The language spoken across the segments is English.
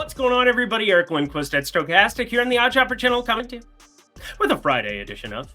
What's going on, everybody? Eric Lindquist at Stochastic here on the Oddshopper channel, coming to you with a Friday edition of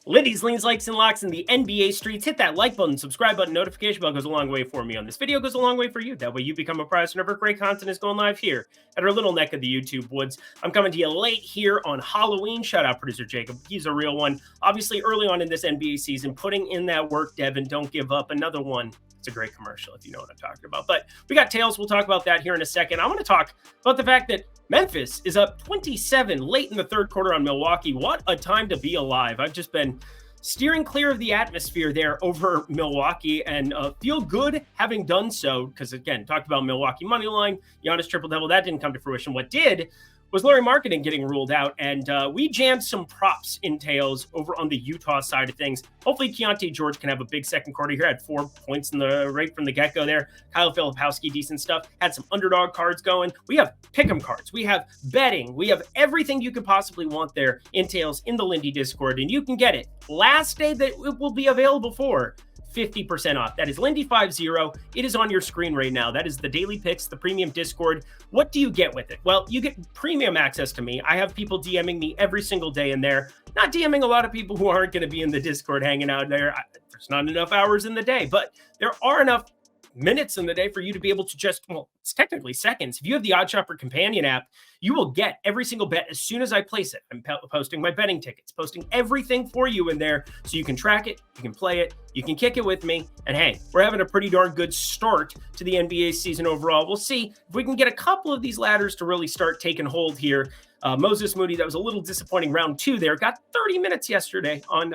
Lindy's Leans, Likes, and Locks in the NBA streets. Hit that like button, subscribe button, notification bell goes a long way for me on this video, goes a long way for you. That way you become a prize whenever great content is going live here at our little neck of the YouTube woods. I'm coming to you late here on Halloween. Shout out producer Jacob. He's a real one. Obviously, early on in this NBA season, putting in that work, Devin. Don't give up. Another one. It's a great commercial if you know what I'm talking about. But we got tails. We'll talk about that here in a second. I want to talk about the fact that Memphis is up 27 late in the third quarter on Milwaukee. What a time to be alive. I've just been steering clear of the atmosphere there over Milwaukee and feel good having done so because, again, talked about Milwaukee money line, Giannis triple-double. That didn't come to fruition. What did was Larry Marketing getting ruled out, and we jammed some props in tails over on the Utah side of things. Hopefully, Keontae George can have a big second quarter here. Had 4 points in the right from the get-go there. Kyle Filipowski, decent stuff. Had some underdog cards going. We have pick'em cards. We have betting. We have everything you could possibly want there in tails in the Lindy Discord, and you can get it. Last day that it will be available for 50% off. That is Lindy50. It is on your screen right now. That is the daily picks, the premium Discord. What do you get with it? Well, you get premium access to me. I have people DMing me every single day in there. Not DMing a lot of people who aren't going to be in the Discord hanging out there. There's not enough hours in the day, but there are enough minutes in the day for you to be able to just, well, it's technically seconds. If you have the Oddshopper companion app, you will get every single bet as soon as I place it. I'm posting my betting tickets, posting everything for you in there so you can track it, you can play it, you can kick it with me. And hey, we're having a pretty darn good start to the NBA season overall. We'll see if we can get a couple of these ladders to really start taking hold here. Moses Moody, that was a little disappointing round 2 there. Got 30 minutes yesterday on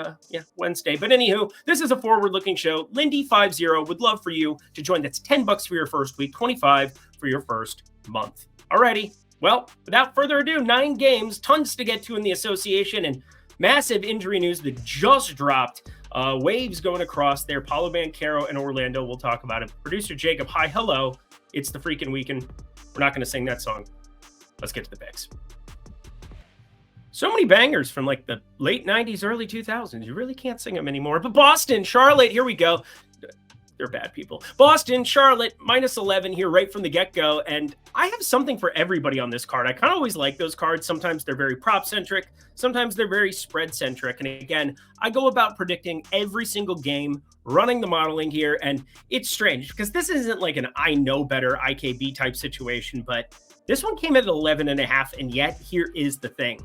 Wednesday. But anywho, this is a forward-looking show. Lindy50 would love for you to join. That's $10 for your first week, $25 for your first month. Alrighty. Well, without further ado, 9 games, tons to get to in the association, and massive injury news that just dropped. Waves going across there. Paolo Banchero and Orlando. We'll talk about it. Producer Jacob, hi, hello. It's the freaking weekend. We're not going to sing that song. Let's get to the picks. So many bangers from like the late 90s, early 2000s. You really can't sing them anymore. But Boston, Charlotte, here we go. They're bad people. Boston, Charlotte, -11 here right from the get-go. And I have something for everybody on this card. I kind of always like those cards. Sometimes they're very prop-centric. Sometimes they're very spread-centric. And again, I go about predicting every single game, running the modeling here. And it's strange because this isn't like an I know better IKB type situation. But this one came at 11.5. And yet here is the thing.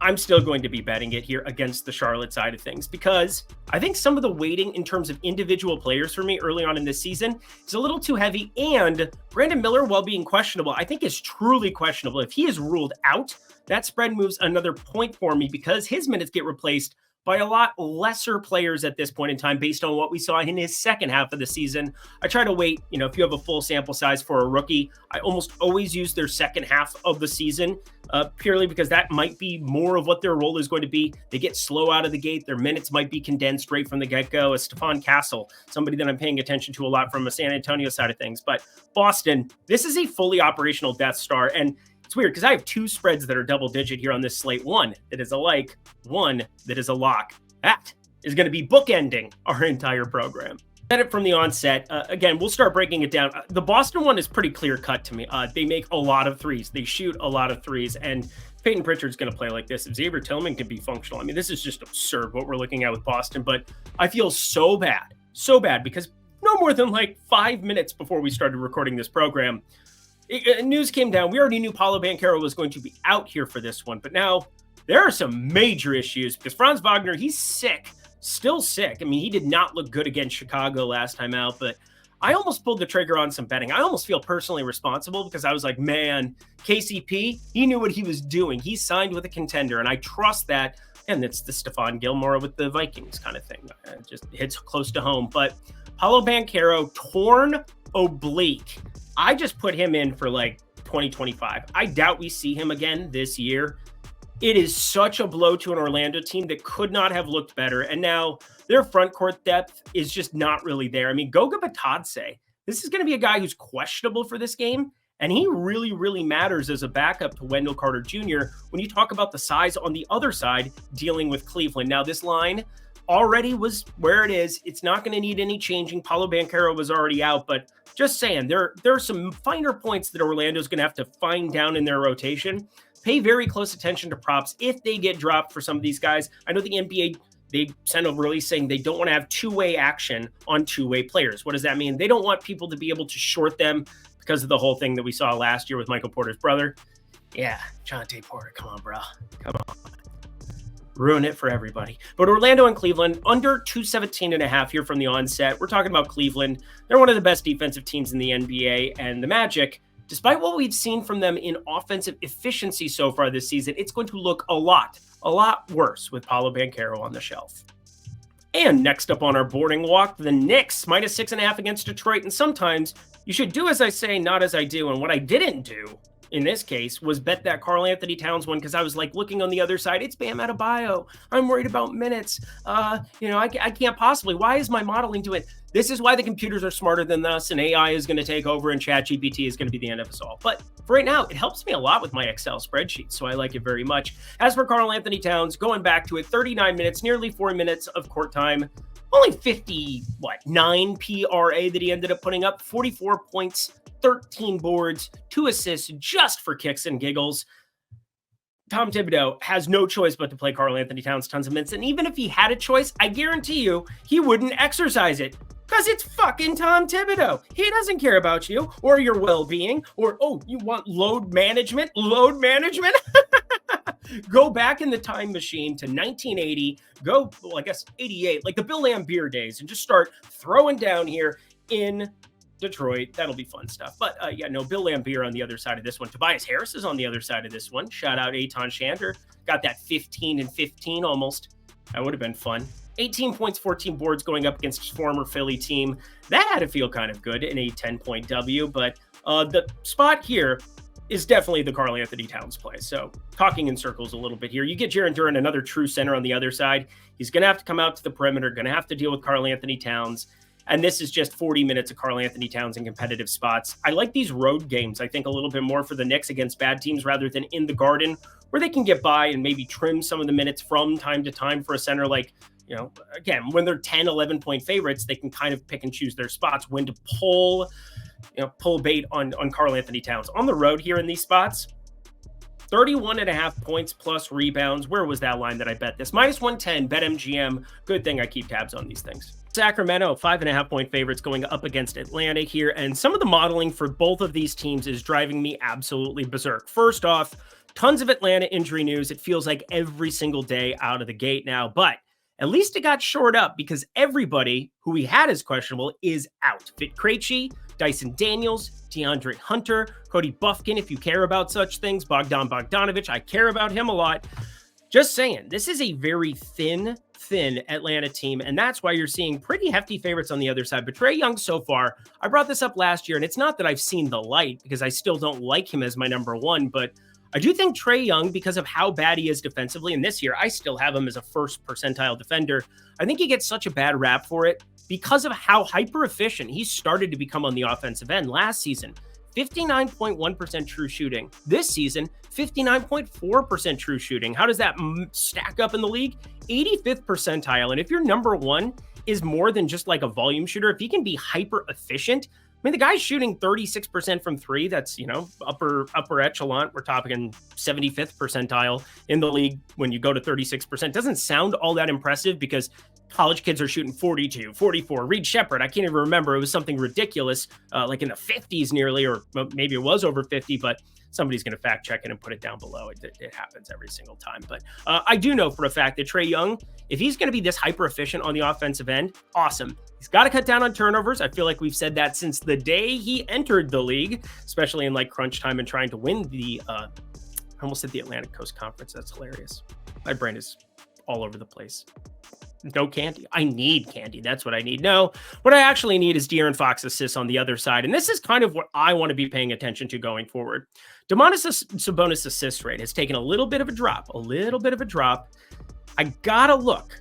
I'm still going to be betting it here against the Charlotte side of things because I think some of the weighting in terms of individual players for me early on in this season is a little too heavy. And Brandon Miller, while being questionable, I think is truly questionable. If he is ruled out, that spread moves another point for me because his minutes get replaced by a lot lesser players at this point in time based on what we saw in his second half of the season. I try to wait, if you have a full sample size for a rookie, I almost always use their second half of the season purely because that might be more of what their role is going to be. They get slow out of the gate. Their minutes might be condensed right from the get-go. As Stephon Castle, somebody that I'm paying attention to a lot from a San Antonio side of things. But Boston, this is a fully operational Death Star. And it's weird because I have 2 spreads that are double digit here on this slate. One that is a like, one that is a lock. That is going to be bookending our entire program. Said it from the onset. Again, we'll start breaking it down. The Boston one is pretty clear cut to me. They make a lot of threes. They shoot a lot of threes. And Peyton Pritchard's going to play like this. If Xavier Tillman can be functional, I mean, this is just absurd what we're looking at with Boston. But I feel so bad because no more than like 5 minutes before we started recording this program, news came down. We already knew Paolo Banchero was going to be out here for this one, but now there are some major issues because Franz Wagner, he's sick, still sick. I mean, he did not look good against Chicago last time out, but I almost pulled the trigger on some betting. I almost feel personally responsible because I was like, man, KCP, he knew what he was doing. He signed with a contender, and I trust that. And it's the Stephon Gilmore with the Vikings kind of thing. It just hits close to home. But Paolo Banchero, torn oblique. I just put him in for like 2025. I doubt we see him again this year. It is such a blow to an Orlando team that could not have looked better. And now their front court depth is just not really there. I mean, Goga Bitadze, this is going to be a guy who's questionable for this game. And he really, really matters as a backup to Wendell Carter Jr. when you talk about the size on the other side dealing with Cleveland. Now, this line already was where it is. It's not going to need any changing. Paolo Banchero was already out, but Just saying, there are some finer points that Orlando's going to have to find down in their rotation. Pay very close attention to props if they get dropped for some of these guys. I know the NBA, they sent a release saying they don't want to have two-way action on two-way players. What does that mean? They don't want people to be able to short them because of the whole thing that we saw last year with Michael Porter's brother. Yeah, Jonte Porter, come on, bro. Come on. Ruin it for everybody. But Orlando and Cleveland, under 217.5 here from the onset. We're talking about Cleveland. They're one of the best defensive teams in the NBA. And the Magic, despite what we've seen from them in offensive efficiency so far this season, it's going to look a lot worse with Paolo Banchero on the shelf. And next up on our boarding walk, the Knicks, minus 6.5 against Detroit. And sometimes you should do as I say, not as I do. And what I didn't do in this case was bet that Karl-Anthony Towns one because I was like looking on the other side. It's Bam Adebayo. I'm worried about minutes. I can't possibly. Why is my modeling doing it? This is why the computers are smarter than us and AI is going to take over and ChatGPT is going to be the end of us all. But for right now, it helps me a lot with my Excel spreadsheet, so I like it very much. As for Karl-Anthony Towns, going back to it, 39 minutes, nearly 4 minutes of court time. Only 9 PRA that he ended up putting up, 44 points, 13 boards, 2 assists just for kicks and giggles. Tom Thibodeau has no choice but to play Karl-Anthony Towns tons of minutes. And even if he had a choice, I guarantee you he wouldn't exercise it because it's fucking Tom Thibodeau. He doesn't care about you or your well-being or, oh, you want load management? Load management? Go back in the time machine to 1980, I guess 88, like the Bill Laimbeer days, and just start throwing down here in Detroit. That'll be fun stuff. But Bill Laimbeer on the other side of this one. Tobias Harris is on the other side of this one. Shout out Eitan Shander. Got that 15 and 15 almost. That would have been fun. 18 points, 14 boards going up against his former Philly team. That had to feel kind of good in a 10-point W. But the spot here is definitely the Karl-Anthony Towns play. So talking in circles a little bit here. You get Jaren Duren, another true center on the other side. He's going to have to come out to the perimeter, going to have to deal with Karl-Anthony Towns. And this is just 40 minutes of Karl-Anthony Towns in competitive spots. I like these road games, I think, a little bit more for the Knicks against bad teams rather than in the Garden, where they can get by and maybe trim some of the minutes from time to time for a center like, again, when they're 10, 11-point favorites, they can kind of pick and choose their spots when to pull bait on Karl-Anthony Towns. On the road here in these spots, 31.5 points plus rebounds. Where was that line that I bet this? Minus 110, BetMGM. Good thing I keep tabs on these things. Sacramento, 5.5-point favorites going up against Atlanta here. And some of the modeling for both of these teams is driving me absolutely berserk. First off, tons of Atlanta injury news. It feels like every single day out of the gate now. But at least it got shored up because everybody who we had as questionable is out. Vit Krejci, Dyson Daniels, DeAndre Hunter, Cody Buffkin, if you care about such things, Bogdan Bogdanovic, I care about him a lot. Just saying, this is a very thin Atlanta team, and that's why you're seeing pretty hefty favorites on the other side. But Trae Young so far, I brought this up last year, and it's not that I've seen the light because I still don't like him as my number one, but I do think Trae Young, because of how bad he is defensively, and this year I still have him as a first percentile defender, I think he gets such a bad rap for it because of how hyper efficient he started to become on the offensive end last season. 59.1% true shooting. This season, 59.4% true shooting. How does that stack up in the league? 85th percentile. And if your number one is more than just like a volume shooter, if he can be hyper efficient, I mean, the guy's shooting 36% from three. That's, upper echelon. We're talking 75th percentile in the league when you go to 36%. Doesn't sound all that impressive because college kids are shooting 42, 44. Reed Shepherd, I can't even remember. It was something ridiculous, like in the 50s nearly, or maybe it was over 50, but somebody's going to fact check it and put it down below. It happens every single time. But I do know for a fact that Trae Young, if he's going to be this hyper efficient on the offensive end, awesome. He's got to cut down on turnovers. I feel like we've said that since the day he entered the league, especially in like crunch time and trying to win the, I almost said the Atlantic Coast Conference. That's hilarious. My brain is all over the place. No candy. I need candy. That's what I need. No, what I actually need is De'Aaron Fox assists on the other side. And this is kind of what I want to be paying attention to going forward. Domantas Sabonis assist rate has taken a little bit of a drop. I gotta look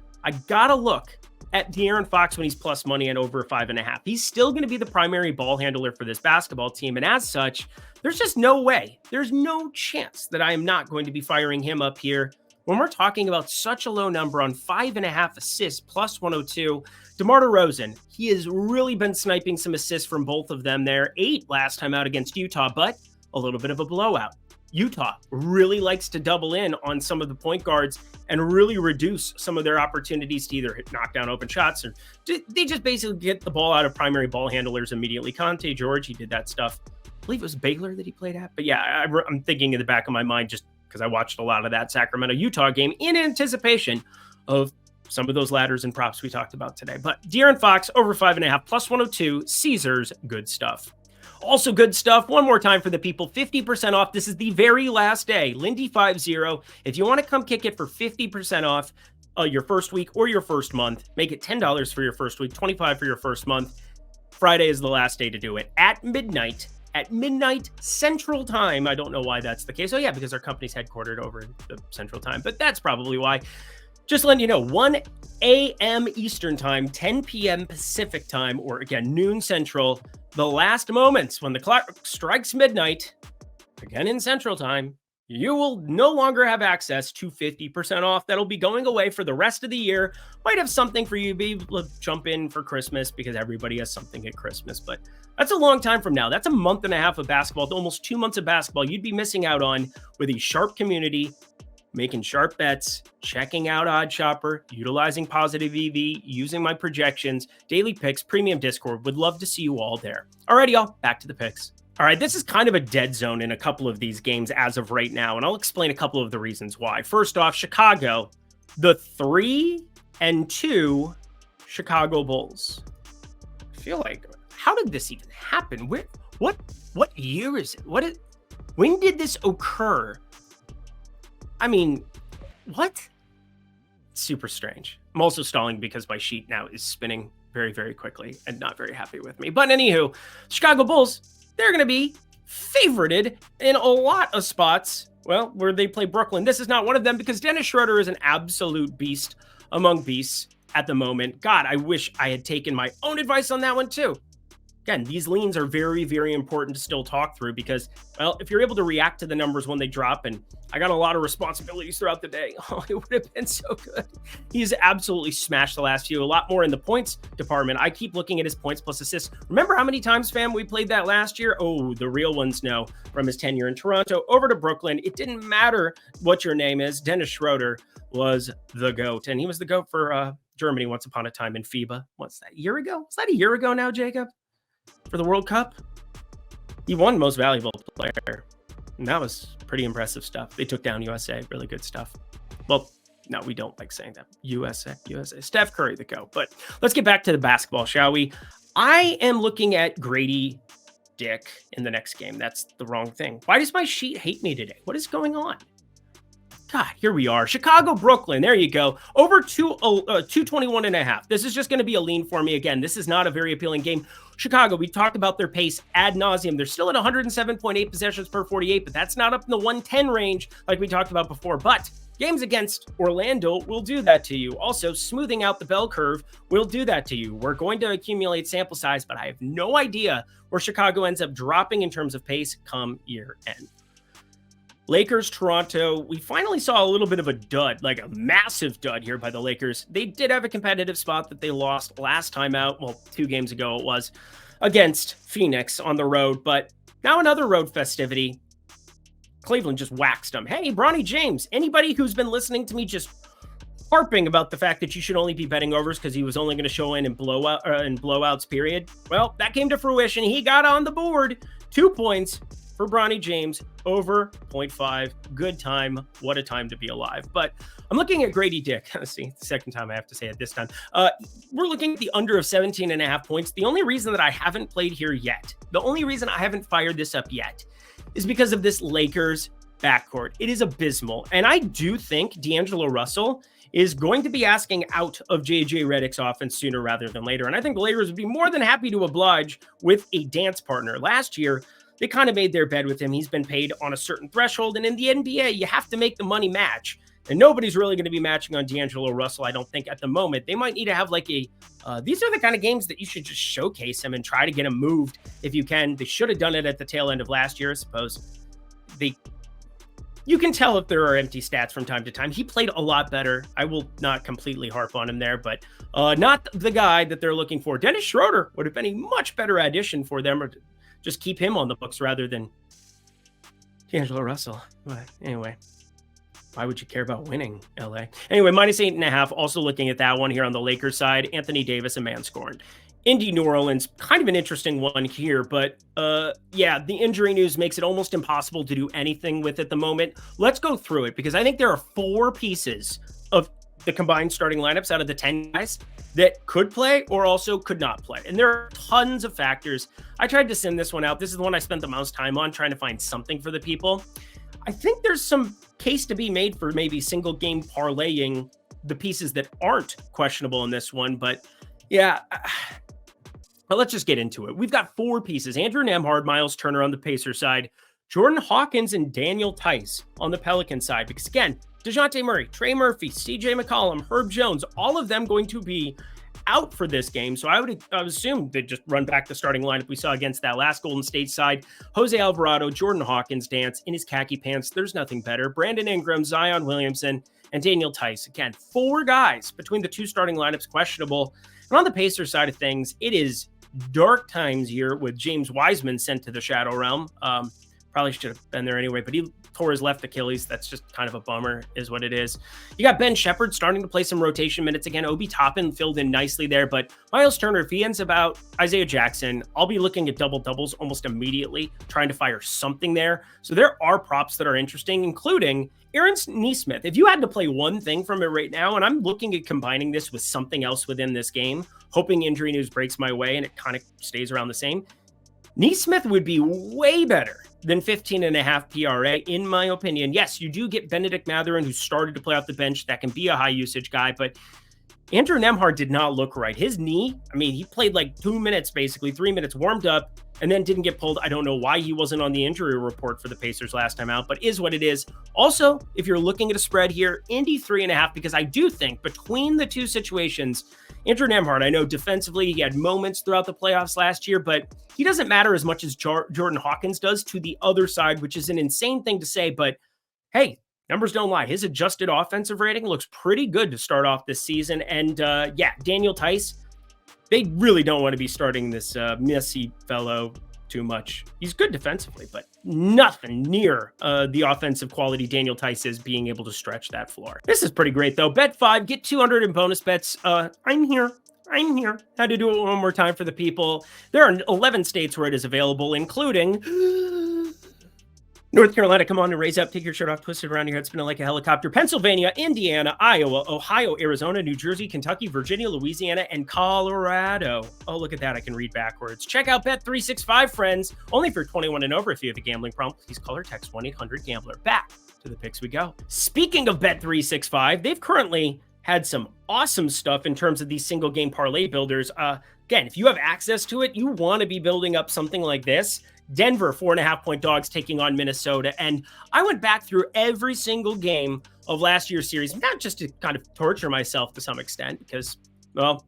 at De'Aaron Fox when he's plus money and over 5.5. He's still going to be the primary ball handler for this basketball team. And as such, there's just no way. There's no chance that I am not going to be firing him up here when we're talking about such a low number on 5.5 assists plus 102. DeMar DeRozan, he has really been sniping some assists from both of them there. 8 last time out against Utah, but a little bit of a blowout. Utah really likes to double in on some of the point guards and really reduce some of their opportunities to either knock down open shots or they just basically get the ball out of primary ball handlers immediately. Conte George, he did that stuff. I believe it was Baylor that he played at. But yeah, I'm thinking in the back of my mind just because I watched a lot of that Sacramento-Utah game in anticipation of some of those ladders and props we talked about today. But De'Aaron Fox, over 5.5, plus 102. Caesars, good stuff. Also good stuff, one more time for the people, 50% off. This is the very last day, Lindy 50. If you want to come kick it for 50% off your first week or your first month, make it $10 for your first week, $25 for your first month. Friday is the last day to do it at midnight Central Time. I don't know why that's the case. Oh yeah, because our company's headquartered over in the Central Time, but that's probably why. Just letting you know, 1 a.m. Eastern Time, 10 p.m. Pacific Time, or again, noon Central, the last moments when the clock strikes midnight, again in Central Time, you will no longer have access to 50% off. That'll be going away for the rest of the year. Might have something for you to be able to jump in for Christmas because everybody has something at Christmas, but that's a long time from now. That's a month and a half of basketball, almost 2 months of basketball you'd be missing out on with a sharp community, making sharp bets, checking out Odd Shopper, utilizing Positive EV, using my projections, daily picks, premium Discord. Would love to see you all there. Alrighty, y'all, back to the picks. All right, this is kind of a dead zone in a couple of these games as of right now, and I'll explain a couple of the reasons why. First off, Chicago, the 3-2 Chicago Bulls. I feel like, how did this even happen? What year is it? When did this occur? I mean, what? Super strange. I'm also stalling because my sheet now is spinning very, very quickly and not very happy with me. But anywho, Chicago Bulls, they're going to be favorited in a lot of spots, well, where they play Brooklyn. This is not one of them because Dennis Schroeder is an absolute beast among beasts at the moment. God, I wish I had taken my own advice on that one too. Again, these leans are very, very important to still talk through because, well, if you're able to react to the numbers when they drop, and I got a lot of responsibilities throughout the day, oh, it would have been so good. He's absolutely smashed the last few, a lot more in the points department. I keep looking at his points plus assists. Remember how many times, fam, we played that last year? Oh, the real ones know from his tenure in Toronto over to Brooklyn. It didn't matter what your name is. Dennis Schroeder was the GOAT, and he was the GOAT for Germany once upon a time in FIBA. What's that, a year ago? Was that a year ago now, Jacob? For the World Cup, he won Most Valuable Player, and that was pretty impressive stuff. They took down USA, really good stuff. Well, no, we don't like saying that. USA. Steph Curry, the GOAT. But let's get back to the basketball, shall we? I am looking at Grady Dick in the next game. That's the wrong thing. Why does my sheet hate me today? What is going on? God, here we are. Chicago, Brooklyn. There you go. Over 221.5. This is just going to be a lean for me again. This is not a very appealing game. Chicago, we talked about their pace ad nauseum. They're still at 107.8 possessions per 48, but that's not up in the 110 range like we talked about before. But games against Orlando will do that to you. Also, smoothing out the bell curve will do that to you. We're going to accumulate sample size, but I have no idea where Chicago ends up dropping in terms of pace come year end. Lakers, Toronto, we finally saw a little bit of a dud, like a massive dud here by the Lakers. They did have a competitive spot that they lost last time out. Well, 2 games ago it was against Phoenix on the road, but now another road festivity. Cleveland just waxed them. Hey, Bronny James, anybody who's been listening to me just harping about the fact that you should only be betting overs because he was only going to show in blowouts, period. Well, that came to fruition. He got on the board. 2 points for Bronny James, over 0.5. Good time. What a time to be alive. But I'm looking at Grady Dick. Let's see, second time I have to say it this time. We're looking at the under of 17.5 points. The only reason that I haven't played here yet, the only reason I haven't fired this up yet is because of this Lakers backcourt. It is abysmal. And I do think D'Angelo Russell is going to be asking out of JJ Redick's offense sooner rather than later. And I think the Lakers would be more than happy to oblige with a dance partner. Last year, they kind of made their bed with him. He's been paid on a certain threshold. And in the NBA, you have to make the money match. And nobody's really going to be matching on D'Angelo Russell, I don't think, at the moment. They might need to have like these are the kind of games that you should just showcase him and try to get him moved if you can. They should have done it at the tail end of last year, I suppose. They You can tell if there are empty stats from time to time. He played a lot better. I will not completely harp on him there, but not the guy that they're looking for. Dennis Schroeder would have been a much better addition for them, or just keep him on the books rather than D'Angelo Russell. But anyway, why would you care about winning, LA? Anyway, -8.5. Also looking at that one here on the Lakers side. Anthony Davis, a man scoring. Indy, New Orleans, kind of an interesting one here, but yeah, the injury news makes it almost impossible to do anything with at the moment. Let's go through it, because I think there are 4 pieces of the combined starting lineups out of the 10 guys that could play or also could not play. And there are tons of factors. I tried to send this one out. This is the one I spent the most time on, trying to find something for the people. I think there's some case to be made for maybe single game parlaying the pieces that aren't questionable in this one, but yeah. But let's just get into it. We've got 4 pieces: Andrew Nembhard, Miles Turner on the Pacers side, Jordan Hawkins and Daniel Tice on the Pelicans side. Because again, DeJounte Murray, Trey Murphy, CJ McCollum, Herb Jones, all of them going to be out for this game. So I would assume they'd just run back the starting lineup we saw against that last Golden State side. Jose Alvarado, Jordan Hawkins dance in his khaki pants. There's nothing better. Brandon Ingram, Zion Williamson, and Daniel Tice. Again, 4 guys between the 2 starting lineups questionable. And on the Pacers side of things, it is dark times here with James Wiseman sent to the Shadow Realm. Probably should have been there anyway, but he tore his left Achilles. That's just kind of a bummer, is what it is. You got Ben Shepherd starting to play some rotation minutes again. Obi Toppin filled in nicely there, but Miles Turner, if he ends about Isaiah Jackson, I'll be looking at double-doubles almost immediately, trying to fire something there. So there are props that are interesting, including Aaron Nesmith. If you had to play one thing from it right now, and I'm looking at combining this with something else within this game, hoping injury news breaks my way and it kind of stays around the same, Nesmith would be way better than 15.5 PRA, in my opinion. Yes, you do get Benedict Mathurin, who started to play off the bench. That can be a high usage guy, but Andrew Nembhard did not look right. His knee, I mean, he played like 2 minutes, basically 3 minutes, warmed up, and then didn't get pulled. I don't know why he wasn't on the injury report for the Pacers last time out, but is what it is. Also, if you're looking at a spread here, Indy 3.5, because I do think between the 2 situations, Andrew Nembhard, I know defensively he had moments throughout the playoffs last year, but he doesn't matter as much as Jordan Hawkins does to the other side, which is an insane thing to say, but hey, numbers don't lie. His adjusted offensive rating looks pretty good to start off this season. And yeah, Daniel Tice, they really don't want to be starting this messy fellow too much. He's good defensively, but nothing near the offensive quality Daniel Tice is being able to stretch that floor. This is pretty great, though. Bet 5, get 200 in bonus bets. I'm here. Had to do it one more time for the people. There are 11 states where it is available, including North Carolina. Come on and raise up, take your shirt off, twist it around your head, spin it like a helicopter. Pennsylvania, Indiana, Iowa, Ohio, Arizona, New Jersey, Kentucky, Virginia, Louisiana, and Colorado. Oh, look at that. I can read backwards. Check out Bet365, friends. Only for 21 and over. If you have a gambling problem, please call or text 1-800-GAMBLER. Back to the picks we go. Speaking of Bet365, they've currently had some awesome stuff in terms of these single game parlay builders. Again, if you have access to it, you want to be building up something like this. Denver, 4.5-point dogs taking on Minnesota. And I went back through every single game of last year's series, not just to kind of torture myself to some extent, because, well,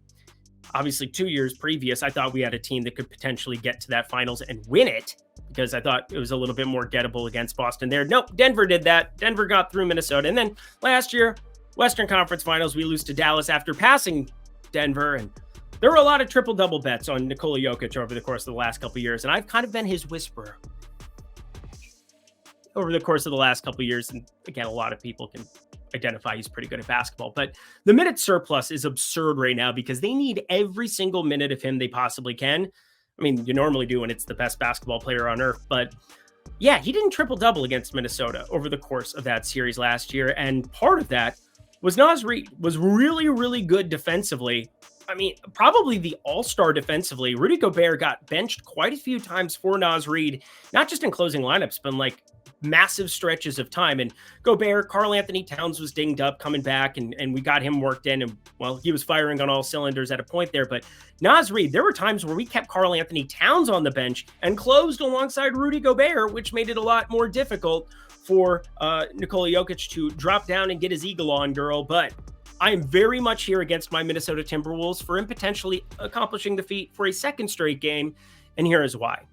obviously 2 years previous, I thought we had a team that could potentially get to that finals and win it, because I thought it was a little bit more gettable against Boston there. Nope, Denver did that. Denver got through Minnesota. And then last year, Western Conference Finals, we lose to Dallas after passing Denver, and there were a lot of triple-double bets on Nikola Jokic over the course of the last couple of years, and I've kind of been his whisperer over the course of the last couple of years. And again, a lot of people can identify he's pretty good at basketball, but the minute surplus is absurd right now because they need every single minute of him they possibly can. I mean, you normally do when it's the best basketball player on earth, but yeah, he didn't triple-double against Minnesota over the course of that series last year, and part of that was Naz Reid was really, really good defensively. I mean, probably the all-star defensively. Rudy Gobert got benched quite a few times for Naz Reid, not just in closing lineups, but in like massive stretches of time. And Gobert, Karl Anthony Towns was dinged up coming back, and we got him worked in. And, well, he was firing on all cylinders at a point there. But Naz Reid, there were times where we kept Karl Anthony Towns on the bench and closed alongside Rudy Gobert, which made it a lot more difficult for Nikola Jokic to drop down and get his eagle on, girl. But I am very much here against my Minnesota Timberwolves for him potentially accomplishing the feat for a second straight game. And here is why.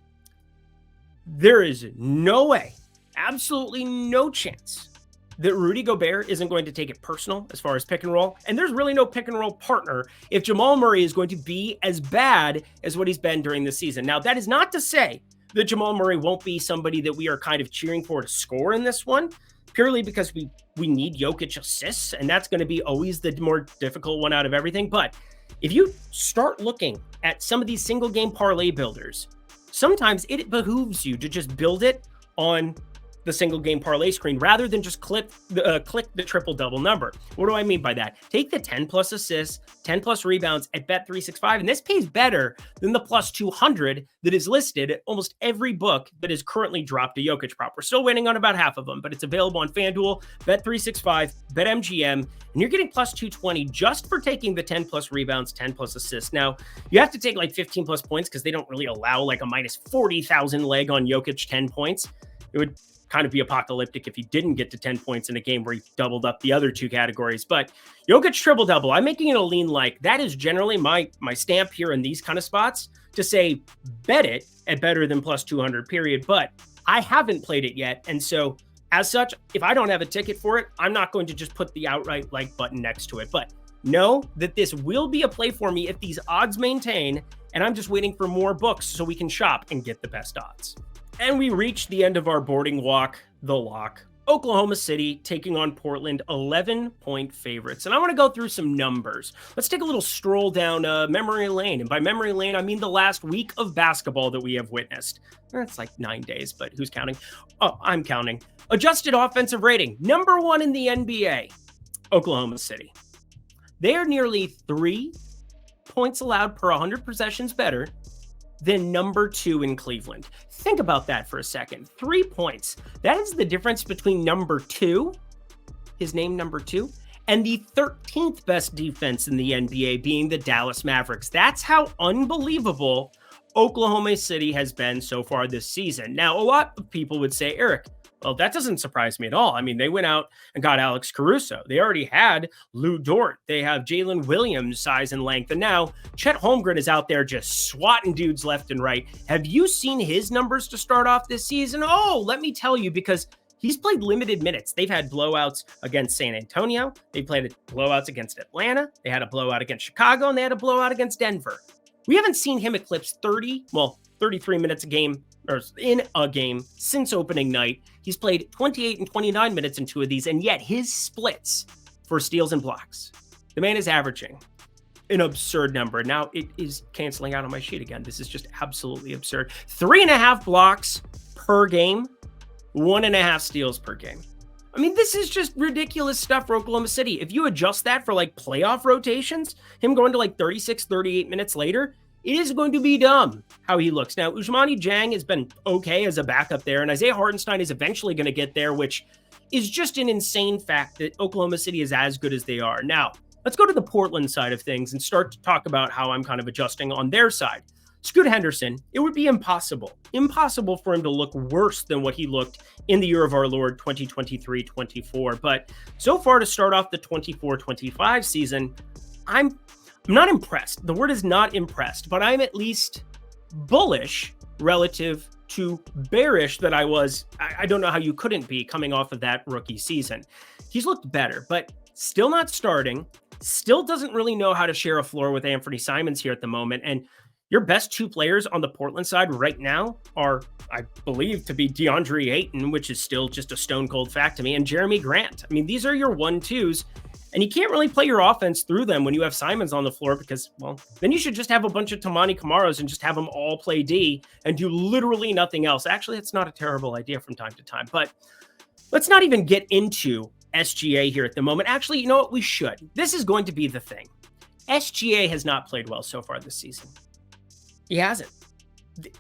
There is no way, absolutely no chance that Rudy Gobert isn't going to take it personal as far as pick and roll. And there's really no pick and roll partner if Jamal Murray is going to be as bad as what he's been during the season. Now, that is not to say that Jamal Murray won't be somebody that we are kind of cheering for to score in this one, purely because we need Jokic assists, and that's going to be always the more difficult one out of everything. But if you start looking at some of these single game parlay builders, sometimes it behooves you to just build it on the single game parlay screen rather than just click the triple double number. What do I mean by that? Take the 10 plus assists, 10 plus rebounds at Bet365, and this pays better than the plus 200 that is listed at almost every book that is currently dropped a Jokic prop. We're still waiting on about half of them, but it's available on FanDuel, Bet365, BetMGM, and you're getting plus 220 just for taking the 10 plus rebounds, 10 plus assists. Now, you have to take like 15 plus points because they don't really allow like a minus 40,000 leg on Jokic 10 points. It would kind of be apocalyptic if he didn't get to 10 points in a game where he doubled up the other two categories. But Jokic triple-double, I'm making it a lean like. That is generally my stamp here in these kind of spots to say bet it at better than plus 200, period. But I haven't played it yet. And so as such, if I don't have a ticket for it, I'm not going to just put the outright like button next to it. But know that this will be a play for me if these odds maintain, and I'm just waiting for more books so we can shop and get the best odds. And we reached the end of our boarding walk, the lock. Oklahoma City taking on Portland, 11-point favorites. And I want to go through some numbers. Let's take a little stroll down memory lane. And by memory lane, I mean the last week of basketball that we have witnessed. It's like 9 days, but who's counting? Oh, I'm counting. Adjusted offensive rating, number 1 in the NBA, Oklahoma City. They are nearly 3 points allowed per 100 possessions better than number 2 in Cleveland. Think about that for a second. 3 points. That is the difference between number 2, his name number 2, and the 13th best defense in the NBA being the Dallas Mavericks. That's how unbelievable Oklahoma City has been so far this season. Now, a lot of people would say, Eric, well, that doesn't surprise me at all. I mean, they went out and got Alex Caruso. They already had Lou Dort. They have Jalen Williams, size and length. And now Chet Holmgren is out there just swatting dudes left and right. Have you seen his numbers to start off this season? Oh, let me tell you, because he's played limited minutes. They've had blowouts against San Antonio. They played blowouts against Atlanta. They had a blowout against Chicago, and they had a blowout against Denver. We haven't seen him eclipse 33 minutes a game, or in a game, since opening night. He's played 28 and 29 minutes in 2 of these, and yet his splits for steals and blocks, the man is averaging an absurd number. Now it is canceling out on my sheet again. This is just absolutely absurd. 3.5 blocks per game, 1.5 steals per game. I mean, this is just ridiculous stuff for Oklahoma City. If you adjust that for like playoff rotations, him going to like 36, 38 minutes later, it is going to be dumb how he looks. Now, Ousmane Dieng has been okay as a backup there, and Isaiah Hartenstein is eventually going to get there, which is just an insane fact that Oklahoma City is as good as they are. Now, let's go to the Portland side of things and start to talk about how I'm kind of adjusting on their side. Scoot Henderson, it would be impossible for him to look worse than what he looked in the year of our Lord 2023-24. But so far to start off the 24-25 season, I'm not impressed. The word is not impressed, but I'm at least bullish relative to bearish that I was. I don't know how you couldn't be coming off of that rookie season. He's looked better, but still not starting, still doesn't really know how to share a floor with Anthony Simons here at the moment. And your best 2 players on the Portland side right now are, I believe, to be DeAndre Ayton, which is still just a stone cold fact to me, and Jeremy Grant. I mean, these are your 1-2s, and you can't really play your offense through them when you have Simons on the floor because, well, then you should just have a bunch of Tamani Kamaros and just have them all play D and do literally nothing else. Actually, it's not a terrible idea from time to time, but let's not even get into SGA here at the moment. Actually, you know what? We should. This is going to be the thing. SGA has not played well so far this season. He hasn't.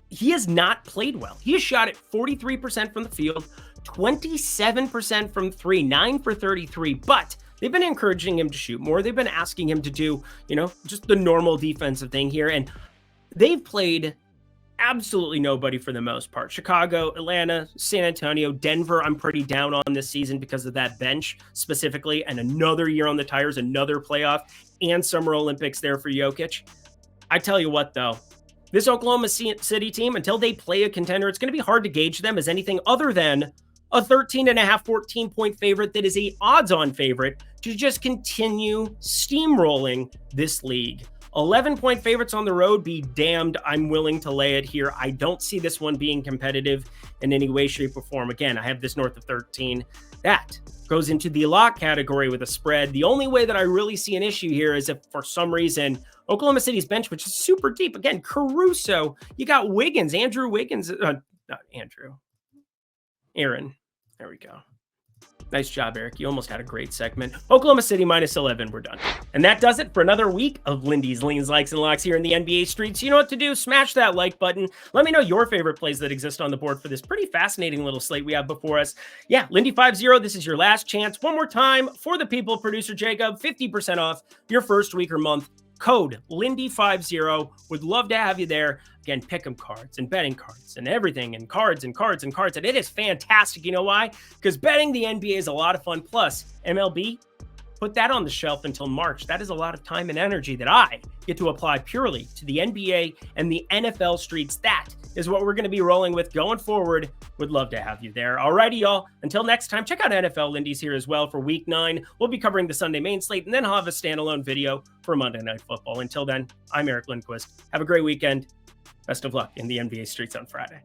He has not played well. He has shot at 43% from the field, 27% from 3, 9 for 33, but they've been encouraging him to shoot more. They've been asking him to do, just the normal defensive thing here. And they've played absolutely nobody for the most part. Chicago, Atlanta, San Antonio, Denver, I'm pretty down on this season because of that bench specifically, and another year on the tires, another playoff and Summer Olympics there for Jokic. I tell you what, though, this Oklahoma City team, until they play a contender, it's going to be hard to gauge them as anything other than a 13.5, 14-point favorite that is a odds-on favorite to just continue steamrolling this league. 11-point favorites on the road, be damned. I'm willing to lay it here. I don't see this one being competitive in any way, shape, or form. Again, I have this north of 13. That goes into the lock category with a spread. The only way that I really see an issue here is if for some reason Oklahoma City's bench, which is super deep, again, Caruso, you got Wiggins, Aaron. There we go. Nice job, Eric. You almost had a great segment. Oklahoma City minus 11. We're done. And that does it for another week of Lindy's Leans, Likes, and Locks here in the NBA streets. You know what to do. Smash that like button. Let me know your favorite plays that exist on the board for this pretty fascinating little slate we have before us. Yeah, Lindy50, this is your last chance. One more time for the people, producer Jacob, 50% off your first week or month. Code Lindy50. Would love to have you there. Again, pick'em cards and betting cards and everything and cards and cards and cards. And it is fantastic. You know why? Because betting the NBA is a lot of fun. Plus, MLB, put that on the shelf until March. That is a lot of time and energy that I get to apply purely to the NBA and the NFL streets. That is what we're going to be rolling with going forward. Would love to have you there. Alrighty, y'all. Until next time, check out NFL Lindy's here as well for week 9. We'll be covering the Sunday main slate, and then I'll have a standalone video for Monday Night Football. Until then, I'm Eric Lindquist. Have a great weekend. Best of luck in the NBA streets on Friday.